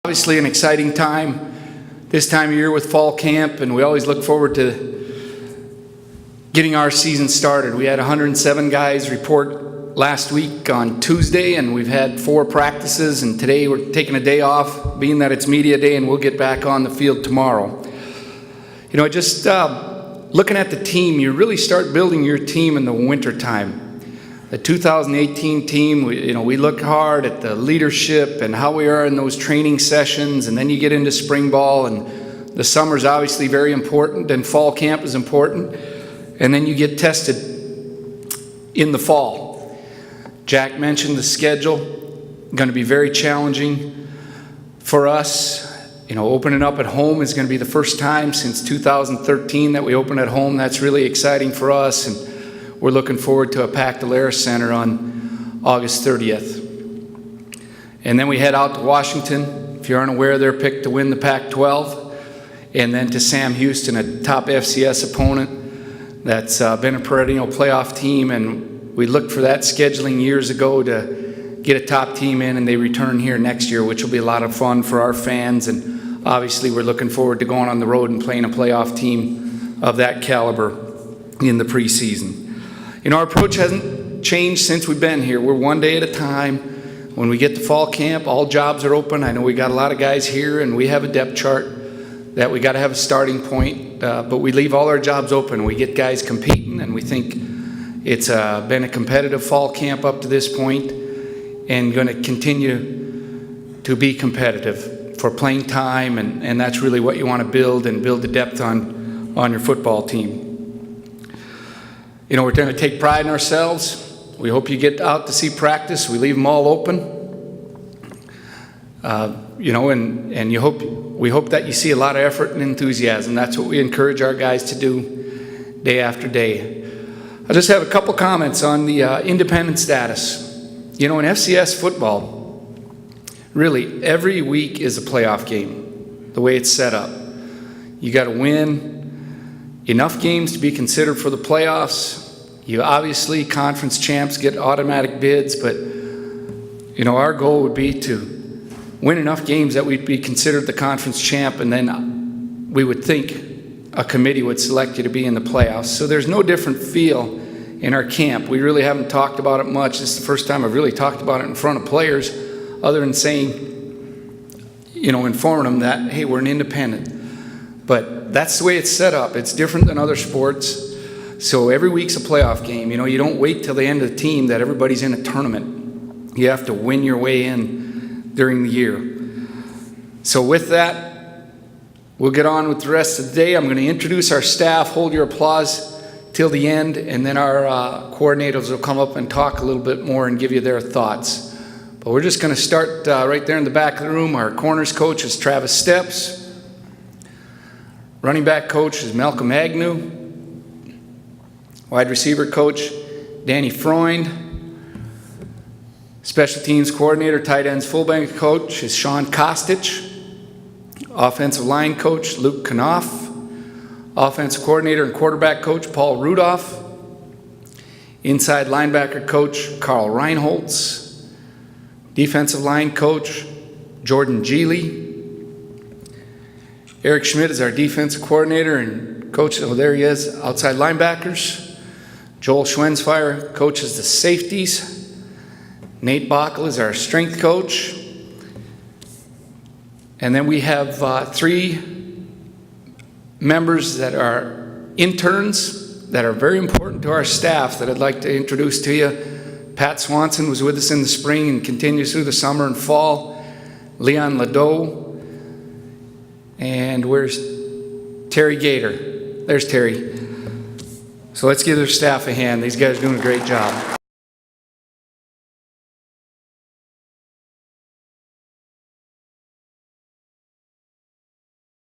Obviously an exciting time this time of year with fall camp, and we always look forward to getting our season started. We had 107 guys report last week on Tuesday, and we've had 4 practices, and today we're taking a day off, being that it's media day, and we'll get back on the field tomorrow. You know, just looking at the team, you really start building your team in the winter time. The 2018 team, we look hard at the leadership and how we are in those training sessions, and then you get into spring ball, and the summer's obviously very important, and fall camp is important, and then you get tested in the fall. Jack mentioned the schedule, going to be very challenging for us. Opening up at home is going to be the first time since 2013 that we open at home. That's really exciting for us, and we're looking forward to a packed Alaris Center on August 30th. And then we head out to Washington. If you aren't aware, they're picked to win the Pac-12. And then to Sam Houston, a top FCS opponent that's been a perennial playoff team. And we looked for that scheduling years ago to get a top team in, and they return here next year, which will be a lot of fun for our fans. And obviously we're looking forward to going on the road and playing a playoff team of that caliber in the preseason. Our approach hasn't changed since we've been here. We're one day at a time. When we get to fall camp, all jobs are open. I know we got a lot of guys here, and we have a depth chart that we got to have a starting point, but we leave all our jobs open. We get guys competing, and we think it's been a competitive fall camp up to this point, and going to continue to be competitive for playing time, and that's really what you want to build, and build the depth on your football team. We're going to take pride in ourselves. We hope you get out to see practice. We leave them all open. And we hope that you see a lot of effort and enthusiasm. That's what we encourage our guys to do day after day. I just have a couple comments on the independent status. In FCS football, really every week is a playoff game, the way it's set up. You got to win enough games to be considered for the playoffs. Obviously, conference champs get automatic bids, but our goal would be to win enough games that we'd be considered the conference champ, and then we would think a committee would select you to be in the playoffs. So there's no different feel in our camp. We really haven't talked about it much. This is the first time I've really talked about it in front of players, other than saying, informing them that, hey, we're an independent. But that's the way it's set up. It's different than other sports. So every week's a playoff game. You don't wait till the end of the team that everybody's in a tournament. You have to win your way in during the year. So with that, we'll get on with the rest of the day. I'm going to introduce our staff. Hold your applause till the end, and then our coordinators will come up and talk a little bit more and give you their thoughts. But we're just going to start right there in the back of the room. Our corners coach is Travis Steps. Running back coach is Malcolm Agnew. Wide receiver coach, Danny Freund. Special teams coordinator, tight ends fullback coach is Sean Kostich. Offensive line coach, Luke Knopf. Offensive coordinator and quarterback coach, Paul Rudolph. Inside linebacker coach, Carl Reinholtz. Defensive line coach, Jordan Geely. Eric Schmidt is our defensive coordinator and coach. Oh, there he is. Outside linebackers. Joel Schwensfire coaches the safeties. Nate Bockel is our strength coach. And then we have 3 members that are interns that are very important to our staff that I'd like to introduce to you. Pat Swanson was with us in the spring and continues through the summer and fall. Leon Ladeau. And where's Terry Gator? There's Terry. So let's give their staff a hand. These guys are doing a great job.